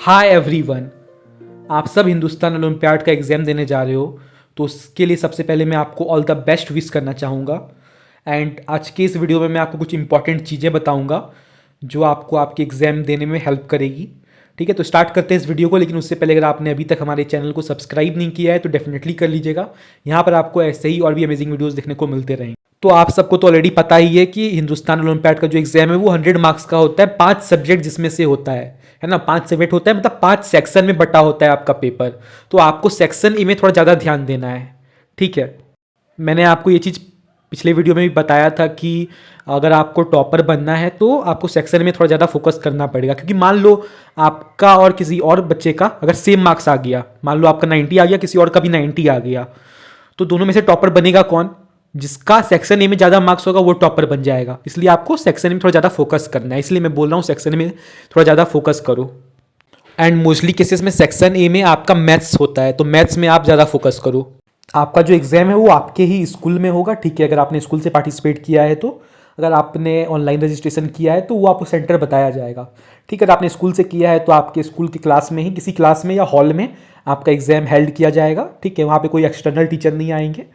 Hi everyone, आप सब Hindustan olympiad का एग्ज़ाम देने जा रहे हो। तो उसके लिए सबसे पहले मैं आपको ऑल द बेस्ट विश करना चाहूँगा। एंड आज के इस वीडियो में मैं आपको कुछ इंपॉर्टेंट चीज़ें बताऊँगा जो आपको आपके एग्ज़ाम देने में हेल्प करेगी। ठीक है, तो स्टार्ट करते हैं इस वीडियो को। लेकिन उससे पहले अगर आपने अभी तक हमारे चैनल को सब्सक्राइब नहीं किया है तो डेफिनेटली कर लीजिएगा। यहाँ पर आपको ऐसे ही और भी अमेजिंग वीडियोज़ देखने को मिलते रहेंगे। तो आप सबको तो ऑलरेडी पता ही है कि हिंदुस्तान ओलंपियाड का जो एग्जाम है वो 100 मार्क्स का होता है, 5 सब्जेक्ट जिसमें से होता है ना। 5 सब्जेक्ट होता है, मतलब 5 सेक्शन में बटा होता है आपका पेपर। तो आपको सेक्शन ए में थोड़ा ज़्यादा ध्यान देना है। ठीक है, मैंने आपको ये चीज़ पिछले वीडियो में भी बताया था कि अगर आपको टॉपर बनना है तो आपको सेक्शन में थोड़ा ज़्यादा फोकस करना पड़ेगा। क्योंकि मान लो आपका और किसी और बच्चे का अगर सेम मार्क्स आ गया, मान लो आपका 90 आ गया, किसी और का भी 90 आ गया, तो दोनों में से टॉपर बनेगा कौन? जिसका सेक्शन ए में ज़्यादा मार्क्स होगा वो टॉपर बन जाएगा। इसलिए आपको सेक्शन में थोड़ा ज़्यादा फोकस करना है। इसलिए मैं बोल रहा हूँ सेक्शन में थोड़ा ज़्यादा फोकस करो। एंड मोस्टली केसेस में सेक्शन ए में आपका मैथ्स होता है, तो मैथ्स में आप ज़्यादा फोकस करो। आपका जो एग्ज़ाम है वो आपके ही स्कूल में होगा। ठीक है, अगर आपने स्कूल से पार्टिसिपेट किया है तो। अगर आपने ऑनलाइन रजिस्ट्रेशन किया है तो वो आपको सेंटर बताया जाएगा। ठीक है, अगर आपने स्कूल से किया है तो आपके स्कूल की क्लास में ही, किसी क्लास में या हॉल में आपका एग्ज़ाम हेल्ड किया जाएगा। ठीक है, वहाँ पे कोई एक्सटर्नल टीचर नहीं आएंगे।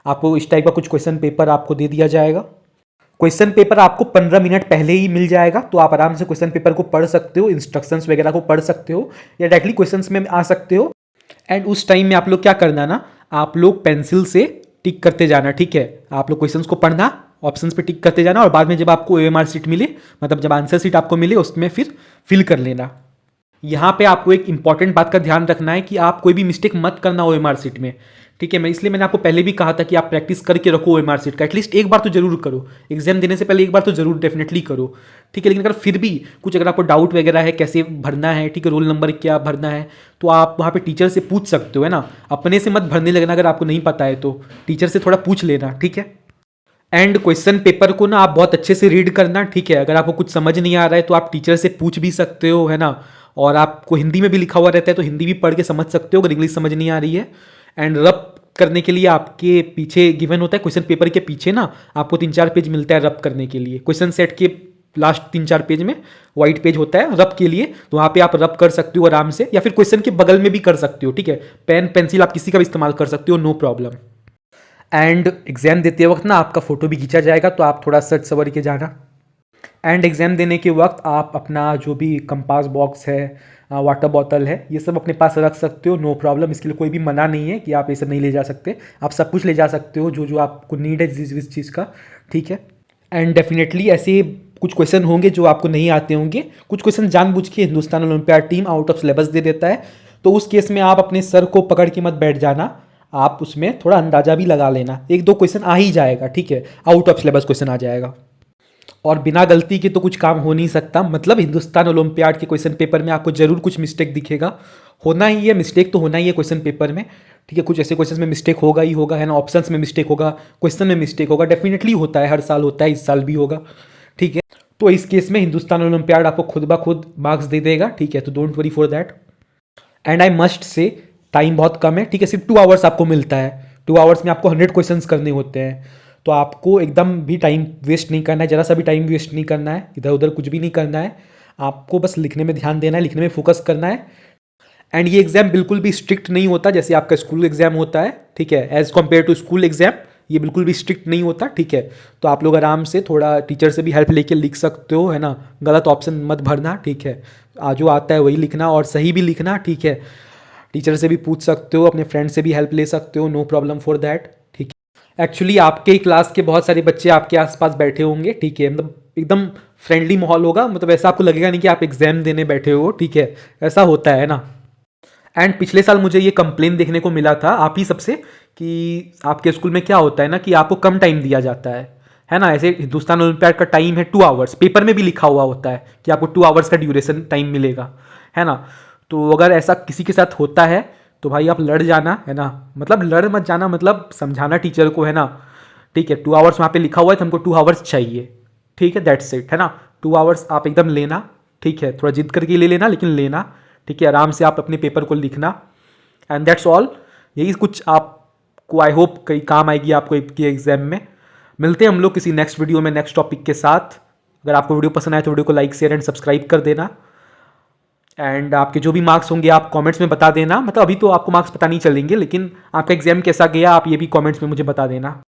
आपको इस टाइप का कुछ क्वेश्चन पेपर आपको दे दिया जाएगा। क्वेश्चन पेपर आपको 15 मिनट पहले ही मिल जाएगा, तो आप आराम से क्वेश्चन पेपर को पढ़ सकते हो, इंस्ट्रक्शंस वगैरह को पढ़ सकते हो या डायरेक्टली क्वेश्चंस में आ सकते हो। एंड उस टाइम में आप लोग क्या करना ना, आप लोग पेंसिल से टिक करते जाना। ठीक है, आप लोग क्वेश्चंस को पढ़ना, ऑप्शंस पे टिक करते जाना और बाद में जब आपको ओएमआर सीट मिले, मतलब जब आंसर सीट आपको मिले, उसमें फिर फिल कर लेना। यहाँ पे आपको एक इंपॉर्टेंट बात का ध्यान रखना है कि आप कोई भी मिस्टेक मत करना ओएमआर सीट में। ठीक है, मैंने आपको पहले भी कहा था कि आप प्रैक्टिस करके रखो ओएमआर सीट का, एटलीस्ट एक बार तो जरूर करो। एग्जाम देने से पहले एक बार तो जरूर डेफिनेटली करो। ठीक है, लेकिन अगर फिर भी कुछ अगर आपको डाउट वगैरह है कैसे भरना है, ठीक है, रोल नंबर क्या भरना है, तो आप वहाँ पे टीचर से पूछ सकते हो, है ना। अपने से मत भरने लगना, अगर आपको नहीं पता है तो टीचर से थोड़ा पूछ लेना। ठीक है, एंड क्वेश्चन पेपर को ना आप बहुत अच्छे से रीड करना। ठीक है, अगर आपको कुछ समझ नहीं आ रहा है तो आप टीचर से पूछ भी सकते हो, है ना। और आपको हिंदी में भी लिखा हुआ रहता है तो हिंदी भी पढ़ के समझ सकते हो अगर इंग्लिश समझ नहीं आ रही है। एंड रब करने के लिए आपके पीछे गिवन होता है, क्वेश्चन पेपर के पीछे ना आपको 3-4 पेज मिलता है रब करने के लिए। क्वेश्चन सेट के लास्ट 3-4 पेज में व्हाइट पेज होता है रब के लिए, तो वहाँ पे आप रब कर सकते हो आराम से, या फिर क्वेश्चन के बगल में भी कर सकते हो। ठीक है, पेन पेंसिल आप किसी का भी इस्तेमाल कर सकते हो, नो प्रॉब्लम। एंड एग्जाम देते वक्त ना आपका फोटो भी खींचा जाएगा, तो आप थोड़ा सच सवर के जाना। एंड एग्जाम देने के वक्त आप अपना जो भी कंपास बॉक्स है, वाटर बॉटल है, ये सब अपने पास रख सकते हो, नो प्रॉब्लम। इसके लिए कोई भी मना नहीं है कि आप ये सब नहीं ले जा सकते। आप सब कुछ ले जा सकते हो जो जो आपको नीड है जिस चीज़ का। ठीक है, एंड डेफिनेटली ऐसे कुछ क्वेश्चन होंगे जो आपको नहीं आते होंगे। कुछ क्वेश्चन जानबूझ के Hindustan olympiad team out of syllabus दे देता है, तो उस केस में आप अपने सर को पकड़ के मत बैठ जाना। आप उसमें थोड़ा अंदाजा भी लगा लेना, 1-2 क्वेश्चन आ ही जाएगा। ठीक है, आउट ऑफ सिलेबस क्वेश्चन आ जाएगा और बिना गलती के तो कुछ काम हो नहीं सकता। मतलब हिंदुस्तान ओलंपियाड के क्वेश्चन पेपर में आपको जरूर कुछ मिस्टेक दिखेगा, होना ही है, मिस्टेक तो होना ही है क्वेश्चन पेपर में। ठीक है, कुछ ऐसे क्वेश्चन में मिस्टेक होगा ही होगा, है ना। ऑप्शंस में मिस्टेक होगा, क्वेश्चन में मिस्टेक होगा, डेफिनेटली होता है, हर साल होता है, इस साल भी होगा। ठीक है, तो इस केस में हिंदुस्तान ओलंपियाड आपको खुद ब खुद मार्क्स दे देगा। ठीक है, तो don't worry for that. And I must say time बहुत कम है। ठीक है, सिर्फ 2 आवर्स आपको मिलता है। 2 आवर्स में आपको 100 क्वेश्चंस करने होते हैं, तो आपको एकदम भी टाइम वेस्ट नहीं करना है, ज़रा सा भी टाइम वेस्ट नहीं करना है, इधर उधर कुछ भी नहीं करना है। आपको बस लिखने में ध्यान देना है, लिखने में फोकस करना है। एंड ये एग्ज़ाम बिल्कुल भी स्ट्रिक्ट नहीं होता जैसे आपका स्कूल एग्ज़ाम होता है। ठीक है, as compare to school exam ये बिल्कुल भी स्ट्रिक्ट नहीं होता। ठीक है, तो आप लोग आराम से थोड़ा टीचर से भी हेल्प लेके लिख सकते हो, है ना। गलत ऑप्शन मत भरना। ठीक है, जो आता है वही लिखना और सही भी लिखना। ठीक है, टीचर से भी पूछ सकते हो, अपने फ्रेंड से भी हेल्प ले सकते हो, नो प्रॉब्लम फॉर दैट। ठीक है, एक्चुअली आपके ही क्लास के बहुत सारे बच्चे आपके आसपास बैठे होंगे। ठीक है, मतलब एकदम फ्रेंडली माहौल होगा, मतलब ऐसा आपको लगेगा नहीं कि आप एग्जाम देने बैठे हो। ठीक है, ऐसा होता है ना। एंड पिछले साल मुझे ये कंप्लेन देखने को मिला था आप ही सबसे कि आपके स्कूल में क्या होता है ना कि आपको कम टाइम दिया जाता है ना। ऐसे हिंदुस्तान ओलंपियाड का टाइम है 2 आवर्स, पेपर में भी लिखा हुआ होता है कि आपको 2 आवर्स का ड्यूरेशन टाइम मिलेगा, है ना। तो अगर ऐसा किसी के साथ होता है तो भाई आप लड़ जाना, है ना। मतलब लड़ मत जाना, मतलब समझाना टीचर को, है ना। ठीक है, 2 आवर्स वहाँ पे लिखा हुआ है तो हमको 2 आवर्स चाहिए। ठीक है, दैट्स इट, है ना। 2 आवर्स आप एकदम लेना। ठीक है, थोड़ा जिद करके ले लेना लेकिन लेना। ठीक है, आराम से आप अपने पेपर को लिखना एंड दैट्स ऑल। यही कुछ आपको आई होप कई काम आएगी आपको एग्जाम में। मिलते हैं हम लोग किसी नेक्स्ट वीडियो में नेक्स्ट टॉपिक के साथ। अगर आपको वीडियो पसंद आए तो वीडियो को लाइक शेयर एंड सब्सक्राइब कर देना। एंड आपके जो भी मार्क्स होंगे आप कमेंट्स में बता देना। मतलब अभी तो आपको मार्क्स पता नहीं चलेंगे, लेकिन आपका एग्जाम कैसा गया आप ये भी कमेंट्स में मुझे बता देना।